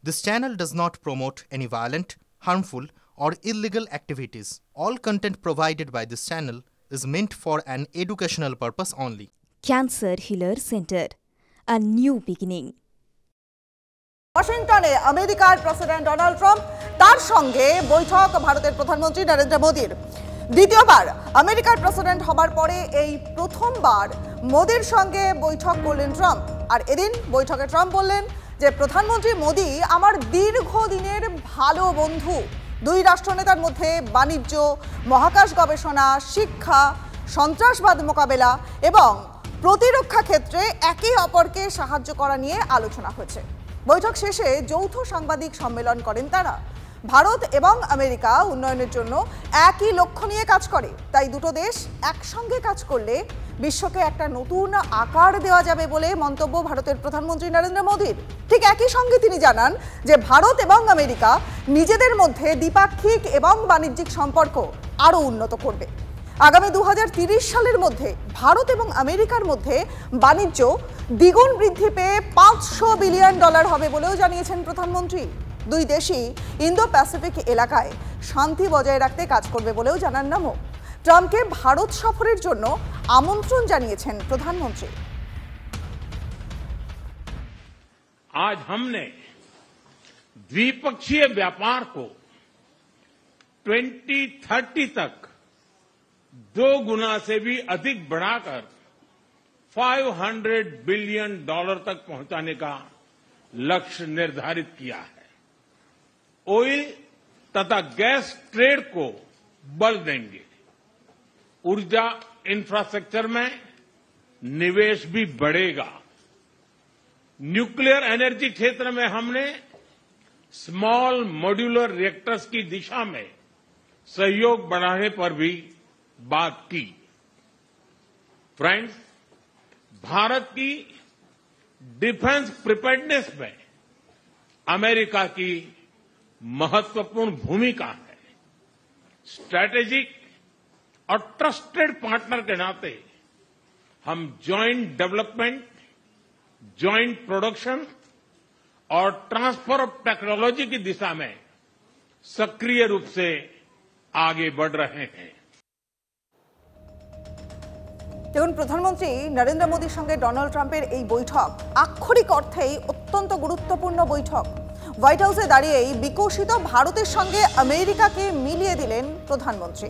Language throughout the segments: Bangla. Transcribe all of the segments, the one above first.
This channel does not promote any violent, harmful, or illegal activities. All content provided by this channel is meant for an educational purpose only. Cancer Healer Center, a new beginning. ওয়াশিংটনে আমেরিকার প্রেসিডেন্ট ডোনাল্ড ট্রাম্প তার সঙ্গে বৈঠক ভারতের প্রধানমন্ত্রী নরেন্দ্র মোদীর। দ্বিতীয়বার আমেরিকার প্রেসিডেন্ট হবার পরে এই প্রথমবার মোদীর সঙ্গে বৈঠক করলেন ট্রাম্প। আর এদিন বৈঠকে ট্রাম্প বললেন যে প্রধানমন্ত্রী মোদী আমার দীর্ঘদিনের ভালো বন্ধু। দুই রাষ্ট্রনেতার মধ্যে বাণিজ্য, মহাকাশ গবেষণা, শিক্ষা, সন্ত্রাসবাদ মোকাবেলা এবং প্রতিরক্ষা ক্ষেত্রে একে অপরকে সাহায্য করা নিয়ে আলোচনা হয়েছে। বৈঠক শেষে যৌথ সাংবাদিক সম্মেলন করেন তারা। ভারত এবং আমেরিকা উন্নয়নের জন্য একই লক্ষ্য নিয়ে কাজ করে, তাই দুটো দেশ একসঙ্গে কাজ করলে বিশ্বকে একটা নতুন আকার দেওয়া যাবে বলে মন্তব্য ভারতের প্রধানমন্ত্রী নরেন্দ্র মোদীর। ঠিক একই সঙ্গে তিনি জানান যে ভারত এবং আমেরিকা নিজেদের মধ্যে দ্বিপাক্ষিক এবং বাণিজ্যিক সম্পর্ক আরও উন্নত করবে। আগামী 2030 সালের মধ্যে ভারত এবং আমেরিকার মধ্যে বাণিজ্য দ্বিগুণ বৃদ্ধি পেয়ে $500 বিলিয়ন হবে বলেও জানিয়েছেন প্রধানমন্ত্রী। দুই দেশই ইন্দো প্যাসিফিক এলাকায় শান্তি বজায় রাখতে কাজ করবে বলেও জানান নামক। ট্রাম্পকে ভারত সফরের জন্য আমন্ত্রণ জানিয়েছেন প্রধানমন্ত্রী। आज हमने द्विपक्षीय व्यापार को 2030 तक 2 गुना से भी अधिक बढ़ाकर $500 बिलियन तक पहुंचाने का लक्ष्य निर्धारित किया है। ऑयल तथा गैस ट्रेड को बल देंगे। ऊर्जा इंफ्रास्ट्रक्चर में निवेश भी बढ़ेगा। न्यूक्लियर एनर्जी क्षेत्र में हमने स्मॉल मॉड्यूलर रिएक्टर्स की दिशा में सहयोग बढ़ाने पर भी बात की। फ्रेंड्स, भारत की डिफेंस प्रिपेयर्डनेस में अमेरिका की महत्वपूर्ण भूमिका है। स्ट्रैटेजिक और ट्रस्टेड पार्टनर के नाते हम जॉइंट डेवलपमेंट, जॉइंट प्रोडक्शन और ट्रांसफर ऑफ टेक्नोलॉजी की दिशा में सक्रिय रूप से आगे बढ़ रहे हैं। দেখুন, প্রধানমন্ত্রী নরেন্দ্র মোদীর সঙ্গে ডোনাল্ড ট্রাম্পের এই বৈঠক আক্ষরিক অর্থেই অত্যন্ত গুরুত্বপূর্ণ বৈঠক। হোয়াইট হাউসে দাঁড়িয়েই বিকশিত ভারতের সঙ্গে আমেরিকাকে মিলিয়ে দিলেন প্রধানমন্ত্রী।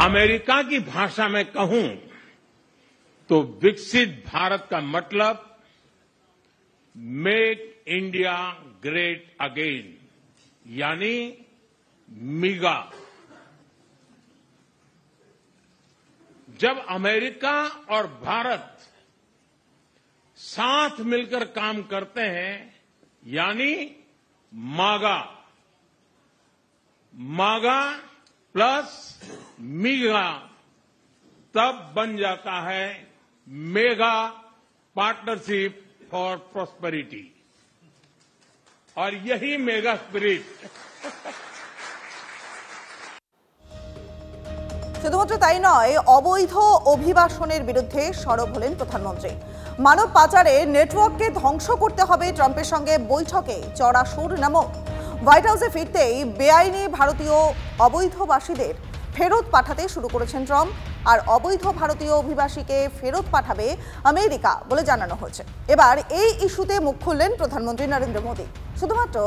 अमेरिका की भाषा में कहूं तो विकसित भारत का मतलब मेक इंडिया ग्रेट अगेन, यानी मिगा। जब अमेरिका और भारत साथ मिलकर काम करते हैं, यानी मागा, मागा प्लस मीगा, तब बन जाता है मेगा पार्टनरशिप फॉर प्रॉस्पेरिटी। और यही मेगा स्पिरिट। শুধুমাত্র তাই নয়, অবৈধ অভিবাসনের বিরুদ্ধে সরব হলেন প্রধানমন্ত্রী। মানব পাচারের নেটওয়ার্ককে ধ্বংস করতে হবে ট্রাম্পের সঙ্গে বৈঠকে চড়া সুর নামক। হোয়াইট হাউসে ফিরতেই বেআইনি ভারতীয় অবৈধবাসীদের ফেরত পাঠাতে শুরু করেছেন ট্রাম্প। আর অবৈধ ভারতীয় অভিবাসীকে ফেরত পাঠাবে আমেরিকা বলে জানানো হয়েছে। এবার এই ইস্যুতে মুখ খুললেন প্রধানমন্ত্রী নরেন্দ্র মোদী। শুধুমাত্র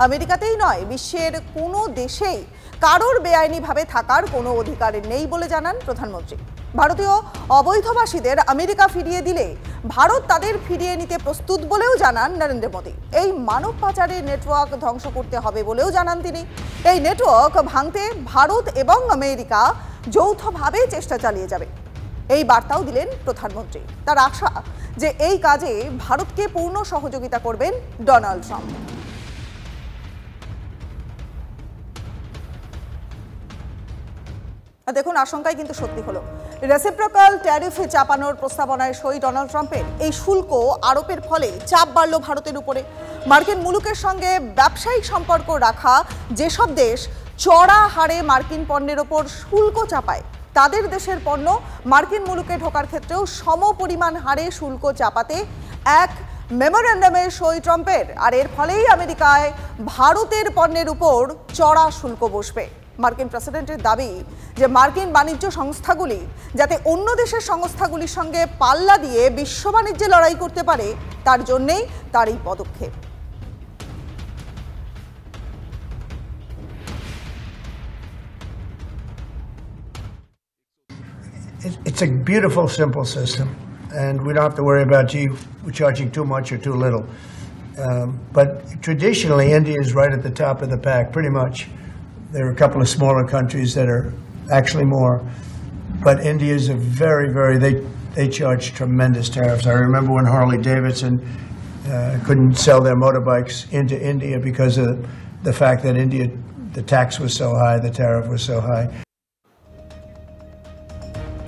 আমেরিকাতেই নয়, বিশ্বের কোনো দেশেই কারোর বেআইনিভাবে থাকার কোনো অধিকার নেই বলে জানান প্রধানমন্ত্রী। ভারতীয় অবৈধবাসীদের আমেরিকা ফিরিয়ে দিলে ভারত তাদের ফিরিয়ে নিতে প্রস্তুত বলেও জানান নরেন্দ্র মোদী। এই মানব পাচারের নেটওয়ার্ক ধ্বংস করতে হবে বলেও জানান তিনি। এই নেটওয়ার্ক ভাঙতে ভারত এবং আমেরিকা যৌথভাবে চেষ্টা চালিয়ে যাবে, এই বার্তাও দিলেন প্রধানমন্ত্রী। তার আশা যে এই কাজে ভারতকে পূর্ণ সহযোগিতা করবেন ডোনাল্ড ট্রাম্প। দেখুন, আশঙ্কাই কিন্তু সত্যি হলো। রেসিপ্রোকাল ট্যারিফে চাপানোর প্রস্তাবনায় সই ডোনাল্ড ট্রাম্পের। এই শুল্ক আরোপের ফলে চাপ বাড়ল ভারতের উপরে। মার্কিন মুলুকের সঙ্গে ব্যবসায়িক সম্পর্ক রাখা যেসব দেশ চড়া হারে মার্কিন পণ্যের ওপর শুল্ক চাপায়, তাদের দেশের পণ্য মার্কিন মুলুকে ঢোকার ক্ষেত্রেও সমপরিমাণ হারে শুল্ক চাপাতে এক মেমোরেন্ডামে সই ট্রাম্পের, আর এর ফলেই আমেরিকায় ভারতের পণ্যের উপর চড়া শুল্ক বসবে। মার্কিন প্রেসিডেন্টের দাবি যে মার্কিন বাণিজ্য সংস্থাগুলি যাতে অন্য দেশের সংস্থাগুলির সঙ্গে পাল্লা দিয়ে বিশ্ব বাণিজ্যে লড়াই করতে পারে, তার জন্যেই তার এই পদক্ষেপ। It's a beautiful, simple system, and we don't have to worry about, gee, we're charging too much or too little. But traditionally, India is right at the top of the pack, pretty much. There are a couple of smaller countries that are actually more, but India is a they charge tremendous tariffs. I remember when Harley Davidson couldn't sell their motorbikes into India because of the fact that the tax was so high, the tariff was so high.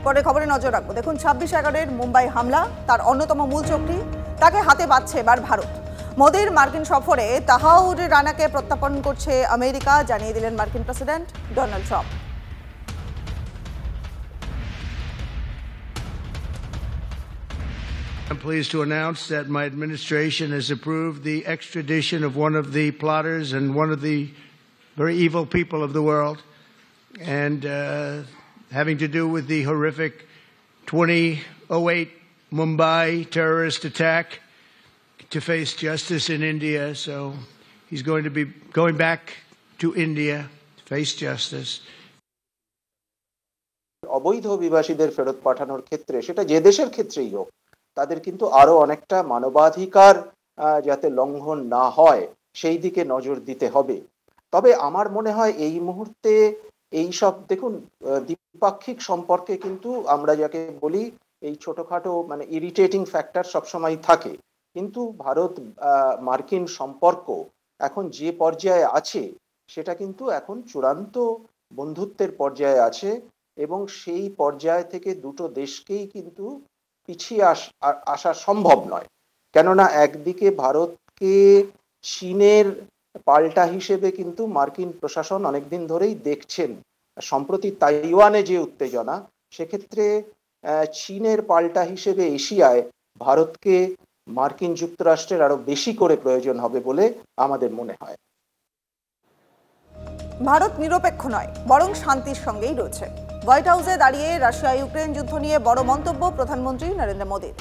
পরে খবরে নজর রাখবো। দেখুন 26/11-এর মুম্বাই হামলা, তার অন্যতম মূল চক্রী, তাকে হাতে পাচ্ছে এবার ভারত। মোদির মার্কিন সফরে তাহাউর রানাকে প্রত্যাপন করছে আমেরিকা, জানিয়ে দিলেন মার্কিন president Donald Trump. I'm pleased to announce that my administration has approved the extradition of one of the plotters and one of the very evil people of the world, and having to do with the horrific 2008 Mumbai terrorist attack, to face justice in India. So he's going to be going back to India to face justice. অবৈধ অভিবাসীদের ফেরত পাঠানোর ক্ষেত্রে, সেটা যে দেশের ক্ষেত্রেই হোক, তাদের কিন্তু আরো অনেকটা মানবাধিকার যাতে লঙ্ঘন না হয় সেই দিকে নজর দিতে হবে। তবে আমার মনে হয় এই মুহূর্তে এই সব, দেখুন, দ্বিপাক্ষিক সম্পর্কে কিন্তু আমরা যাকে বলি এই ছোটখাটো মানে ইরিটেটিং ফ্যাক্টর সবসময় থাকে, কিন্তু ভারত মার্কিন সম্পর্ক এখন যে পর্যায়ে আছে সেটা কিন্তু এখন চূড়ান্ত বন্ধুত্বের পর্যায়ে আছে, এবং সেই পর্যায় থেকে দুটো দেশকেই কিন্তু পিছিয়ে আসা সম্ভব নয়। কেননা একদিকে ভারতকে চীনের পাল্টা হিসেবে কিন্তু মার্কিন প্রশাসন অনেকদিন ধরেই দেখছেন। সম্প্রতি তাইওয়ানে যে উত্তেজনা, সেক্ষেত্রে চীনের পাল্টা হিসেবে এশিয়ায় ভারতকে মার্কিন যুক্তরাষ্ট্রের আরো বেশি করে প্রয়োজন হবে বলে আমাদের মনে হয়। ভারত নিরপেক্ষ নয়, বরং শান্তির সঙ্গেই রয়েছে। হোয়াইট হাউসে দাঁড়িয়ে রাশিয়া ইউক্রেন যুদ্ধ নিয়ে বড় মন্তব্য প্রধানমন্ত্রী নরেন্দ্র মোদীর।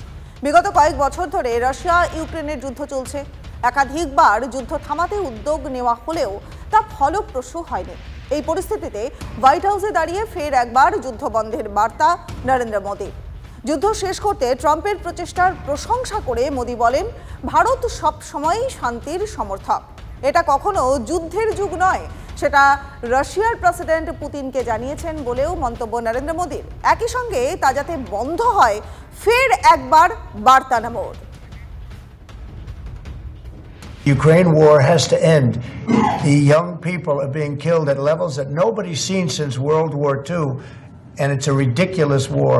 বিগত কয়েক বছর ধরে রাশিয়া ইউক্রেনের যুদ্ধ চলছে। একাধিকবার যুদ্ধ থামাতে উদ্যোগ নেওয়া হলেও তা ফলপ্রসূ হয়নি। এই পরিস্থিতিতে হোয়াইট হাউসে দাঁড়িয়ে ফের একবার যুদ্ধ বন্ধের বার্তা নরেন্দ্র মোদীর। যুদ্ধ শেষ করতে ট্রাম্পের প্রচেষ্টার প্রশংসা করে মোদী বলেন, ভারত সবসময়ই শান্তির সমর্থক। এটা কখনো যুদ্ধের যুগ নয়, সেটা রাশিয়ার প্রেসিডেন্ট পুতিনকে জানিয়েছেন বলেও মন্তব্য নরেন্দ্র মোদীর। একই সঙ্গে তা যাতে বন্ধ হয়, ফের একবার বার্তা নামোর। Ukraine war has to end. The young people are being killed at levels that nobody's seen since World War II, and it's a ridiculous war.